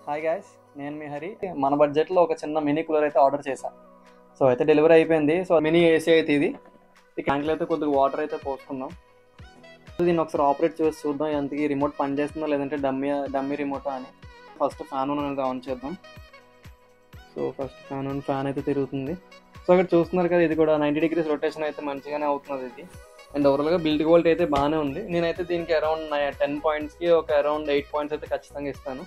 Hi guys, నేను మీ హరి. మన బడ్జెట్లో ఒక చిన్న మినీ కూలర్ అయితే ఆర్డర్ చేశాను. సో అయితే డెలివరీ అయిపోయింది. సో మినీ ఏసీ అయితే ఇది. ఈ ట్యాంక్లో అయితే కొద్దిగా వాటర్ అయితే పోసుకుందాం. దీన్ని ఒకసారి ఆపరేట్ చేసి చూద్దాం, ఎంతకి రిమోట్ పనిచేస్తుందో లేదంటే డమ్మీ రిమోటా అని. ఫస్ట్ ఫ్యాన్ అనేది ఆన్ చేద్దాం. సో ఫస్ట్ ఫ్యాన్ అయితే తిరుగుతుంది. సో ఇక్కడ చూస్తున్నారు కదా, ఇది కూడా 90 degrees రొటేషన్ అయితే మంచిగానే అవుతున్నది ఇది. అండ్ ఓవరాల్గా బిల్డ్ క్వాలిటీ అయితే బాగానే ఉంది. నేనైతే దీనికి అరౌండ్ 10 pointsకి ఒక అరౌండ్ 8 points అయితే ఖచ్చితంగా ఇస్తాను.